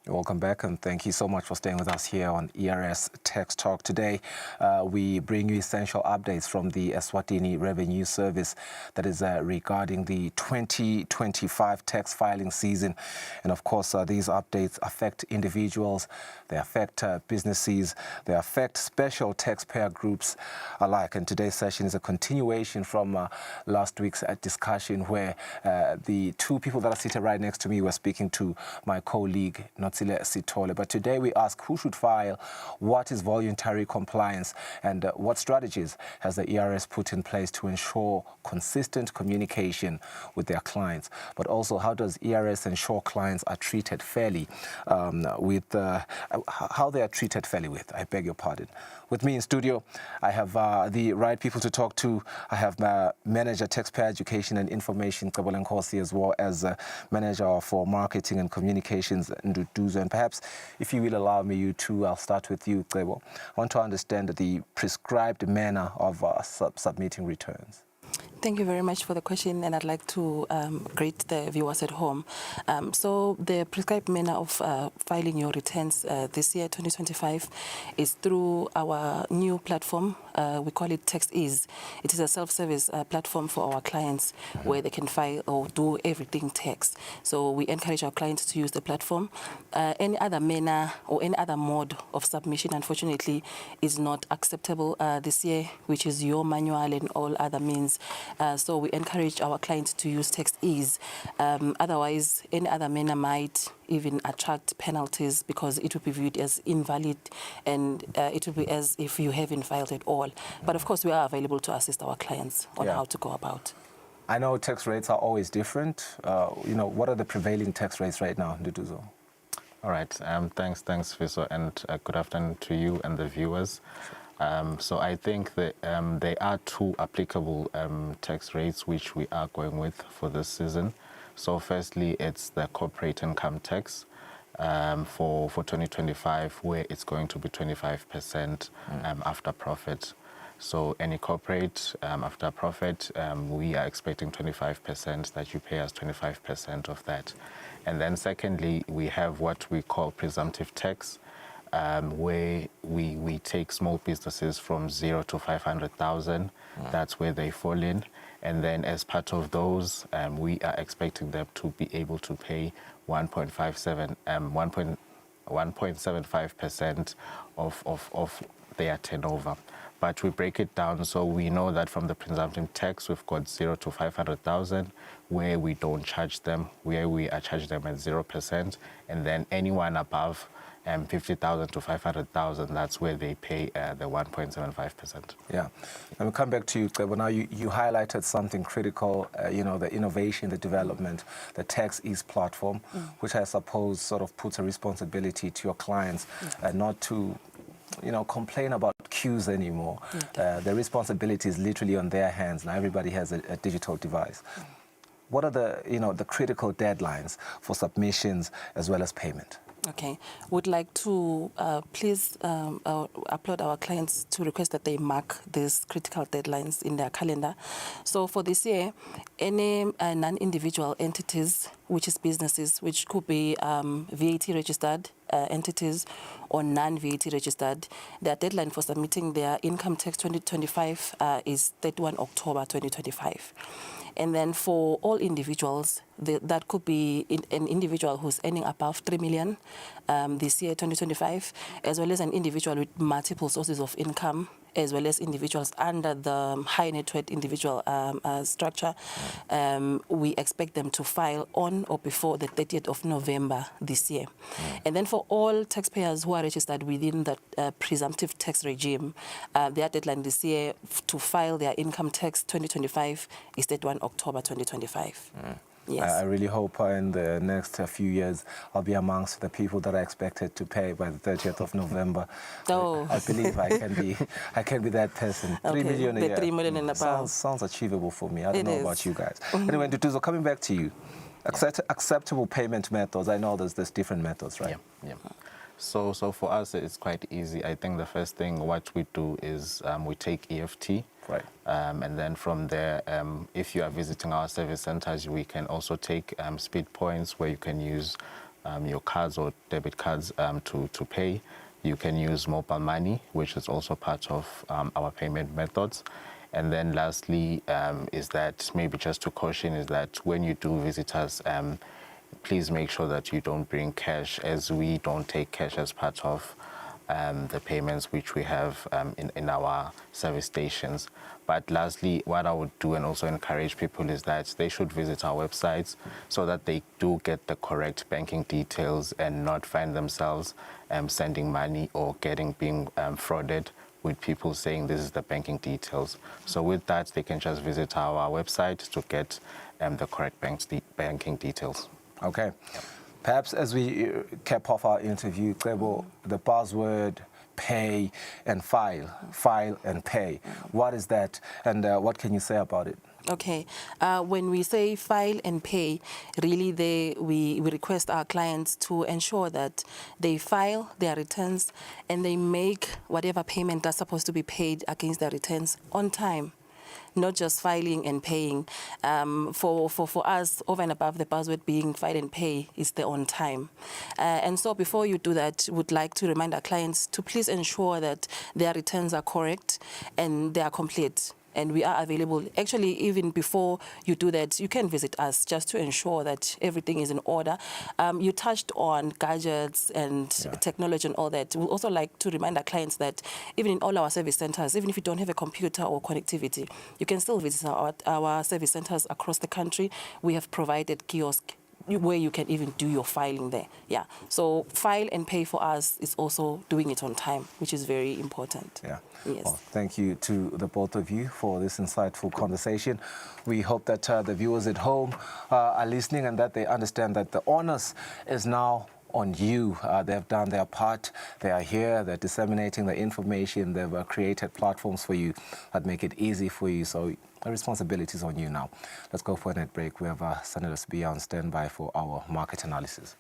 Welcome back, and thank you so much for staying with us here on ERS Tax Talk. Today, we bring you essential updates from the Eswatini Revenue Service that is regarding the 2025 tax filing season. And of course, these updates affect individuals, they affect businesses, they affect special taxpayer groups alike. And today's session is a continuation from last week's discussion where the two people that are seated right next to me were speaking to my colleague, Sitole. But today we ask who should file, what is voluntary compliance, and what strategies has the ERS put in place to ensure consistent communication with their clients. But also, how does ERS ensure clients are treated fairly how they are treated fairly with, I beg your pardon. With me in studio, I have the right people to talk to. I have Manager Taxpayer Education and Information, Kebola Nkosi, as well as Manager for Marketing and Communications, Nduduzo. And perhaps, if you will allow me, I'll start with you, Kebo. I want to understand the prescribed manner of submitting returns. Thank you very much for the question, and I'd like to greet the viewers at home. So the prescribed manner of filing your returns this year, 2025, is through our new platform. We call it TaxEase. It is a self-service platform for our clients where they can file or do everything tax. So we encourage our clients to use the platform. Any other manner or any other mode of submission, unfortunately, is not acceptable this year, which is your manual and all other means. So we encourage our clients to use TaxEase. Otherwise, any other manner might even attract penalties because it will be viewed as invalid and it will be as if you haven't filed at all. But of course, we are available to assist our clients on how to go about. I know tax rates are always different. What are the prevailing tax rates right now, Nduduzo? All right. Thanks, Fiso, and good afternoon to you and the viewers. So I think that there are two applicable tax rates which we are going with for this season. So firstly, it's the corporate income tax for 2025, where it's going to be 25% after profit. So any corporate after profit, we are expecting 25% that you pay us 25% of that. And then secondly, we have what we call presumptive tax, where we take small businesses from 0 to 500,000. That's where they fall in. And then as part of those, we are expecting them to be able to pay 1.75% of their turnover. But we break it down, so we know that from the presumptive tax, we've got 0 to 500,000, where we don't charge them, where we are charging them at 0%, and then anyone above 50,000 to 500,000, that's where they pay the 1.75%. Yeah. And we'll come back to you, Kebo. Now, you highlighted something critical, the innovation, the development, the TaxEase platform, which I suppose sort of puts a responsibility to your clients not to complain about queues anymore. The responsibility is literally on their hands. Now everybody has a digital device. What are the critical deadlines for submissions as well as payment? Okay. Would like to please applaud our clients to request that they mark these critical deadlines in their calendar. So for this year, any non-individual entities, which is businesses, which could be VAT registered entities or non-VAT registered, their deadline for submitting their income tax 2025 is 31 October 2025. And then for all individuals, that could be an individual who's earning above 3 million this year, 2025, as well as an individual with multiple sources of income, as well as individuals under the high net worth individual structure. We expect them to file on or before the 30th of November this year. And then for all taxpayers who are registered within the presumptive tax regime, their deadline this year to file their income tax 2025 is 31 October 2025. Yes. I really hope in the next few years I'll be amongst the people that are expected to pay by the 30th of November. Oh. I believe I can be that person. Okay. 3 million a year. 3 million and above. Sounds achievable for me. I don't know about you guys. Mm-hmm. Anyway, Nduduzo, coming back to you. Acceptable payment methods. I know there's different methods, right? Yeah. So for us, it's quite easy. I think the first thing what we do is we take EFT. Right. And then from there, if you are visiting our service centers, we can also take speed points where you can use your cards or debit cards to pay. You can use mobile money, which is also part of our payment methods. And then lastly, is that maybe just to caution is that when you do visit us, please make sure that you don't bring cash, as we don't take cash as part of the payments which we have in our service stations. But lastly, what I would do and also encourage people is that they should visit our websites so that they do get the correct banking details and not find themselves sending money or being frauded with people saying this is the banking details. So with that, they can just visit our website to get the correct banking details. Okay. Perhaps as we cap off our interview, Cebo, the buzzword pay and file and pay. What is that, and what can you say about it? Okay. When we say file and pay, really we request our clients to ensure that they file their returns and they make whatever payment that's supposed to be paid against their returns on time. Not just filing and paying. For us, over and above the buzzword being file and pay is the on time. And so before you do that, would like to remind our clients to please ensure that their returns are correct and they are complete. And we are available. Actually, even before you do that, you can visit us just to ensure that everything is in order. You touched on gadgets and technology and all that. We also like to remind our clients that even in all our service centers, even if you don't have a computer or connectivity, you can still visit our service centers across the country. We have provided kiosks where you can even do your filing there. Yeah. So file and pay for us is also doing it on time, which is very important. Yeah. Yes. Well, thank you to the both of you for this insightful conversation. We hope that the viewers at home are listening and that they understand that the onus is now on you. They've done their part. They are here. They're disseminating the information. They've created platforms for you that make it easy for you. So the responsibility is on you now. Let's go for a net break. We have Senator Sbia on standby for our market analysis.